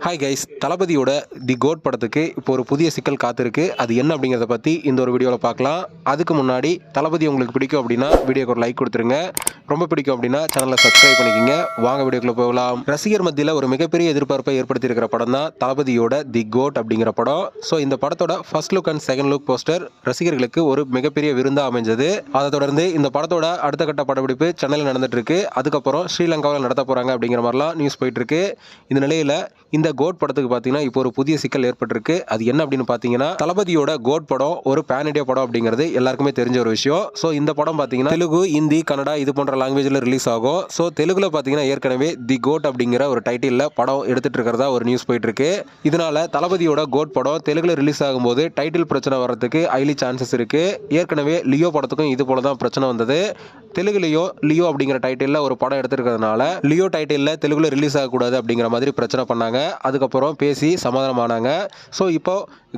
Hi guys, தளபதியோட தி code படத்துக்கு இப்போ ஒரு புதிய சிக்கல் காத்திருக்கு. அது என்ன அப்படிங்கிறத பற்றி இந்த ஒரு வீடியோவில் பார்க்கலாம். அதுக்கு முன்னாடி தளபதி உங்களுக்கு பிடிக்கும் அப்படின்னா வீடியோக்கு ஒரு லைக் கொடுத்துருங்க. ரொம்ப பிடிக்கும் அப்படின்னா சேனலை சப்ஸ்கிரைப் பண்ணிக்கிங்க. வாங்க வீடியோக்குள்ள போகலாம். ரசிகர் மத்தியில் ஒரு மிகப்பெரிய எதிர்பார்ப்பை ஏற்படுத்தி இருக்கிற படம் தான் தளபதியோட தி கோட் அப்படிங்கிற படம். ஸோ இந்த படத்தோட first look and second look poster ரசிகர்களுக்கு ஒரு மிகப்பெரிய விருந்தாக அமைஞ்சது. அதை தொடர்ந்து இந்த படத்தோட அடுத்த கட்ட படப்பிடிப்பு சென்னையில் நடந்துட்டு இருக்கு. அதுக்கப்புறம் ஸ்ரீலங்காவில் நடத்த போகிறாங்க அப்படிங்கிற மாதிரிலாம் நியூஸ் போயிட்டு இருக்கு. இந்த நிலையில் இந்த கோட் படத்துக்கு பார்த்தீங்கன்னா இப்போ ஒரு புதிய சிக்கல் ஏற்பட்டிருக்கு. அது என்ன அப்படின்னு பார்த்தீங்கன்னா, தளபதியோட கோட் படம் ஒரு பேன் இண்டியா படம் அப்படிங்கிறது எல்லாருக்குமே தெரிஞ்ச ஒரு விஷயம். ஸோ இந்த படம் பார்த்தீங்கன்னா தெலுங்கு, ஹிந்தி, கன்னடா இது போன்ற லாங்குவேஜில் ரிலீஸ் ஆகும். ஸோ தெலுங்குல பார்த்தீங்கன்னா ஏற்கனவே தி கோட் அப்படிங்கிற ஒரு டைட்டிலில் படம் எடுத்துட்டு இருக்கிறதா ஒரு நியூஸ் போயிட்டு இருக்கு. இதனால தளபதியோட கோட் படம் தெலுங்குல ரிலீஸ் ஆகும்போது டைட்டில் பிரச்சனை வர்றதுக்கு ஹைலி சான்சஸ் இருக்கு. ஏற்கனவே லியோ படத்துக்கும் இது போல தான் பிரச்சனை வந்தது. தெலுங்குலையும் லியோ அப்படிங்கிற டைட்டிலில் ஒரு படம் எடுத்துருக்கிறதுனால லியோ டைட்டிலில் தெலுங்குல ரிலீஸ் ஆகக்கூடாது அப்படிங்கிற மாதிரி பிரச்சனை பண்ணாங்க. அதுக்கப்புறம் பேசி சமாதானமானாங்க. ஸோ இப்போ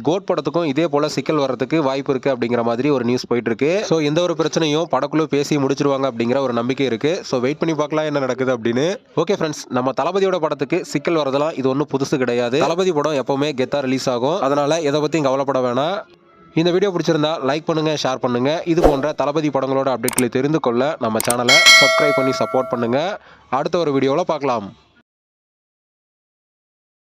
கோட் படத்துக்கும் இதே போல சிக்கல் வர்றதுக்கு வாய்ப்பு இருக்கு அப்படிங்கிற மாதிரி ஒரு நியூஸ் போயிட்டு இருக்கு. ஸோ எந்த ஒரு பிரச்சனையும் படக்குழு பேசி முடிச்சிருவாங்க அப்படிங்கிற ஒரு நம்பிக்கை இருக்கு. ஸோ வெயிட் பண்ணி பார்க்கலாம் என்ன நடக்குது அப்படின்னு. ஓகே ஃப்ரெண்ட்ஸ், நம்ம தளபதியோட படத்துக்கு சிக்கல் வரதெல்லாம் இது ஒன்றும் புதுசு கிடையாது. தளபதி படம் எப்பவுமே கெத்தா ரிலீஸ் ஆகும். அதனால எதை பற்றியும் கவலைப்பட வேணாம். இந்த வீடியோ பிடிச்சிருந்தா லைக் பண்ணுங்க, ஷேர் பண்ணுங்க. இது போன்ற தளபதி படங்களோட அப்டேட்களை தெரிந்து கொள்ள நம்ம சேனலை சப்ஸ்கிரைப் பண்ணி சப்போர்ட் பண்ணுங்க. அடுத்த ஒரு வீடியோவில் பார்க்கலாம்.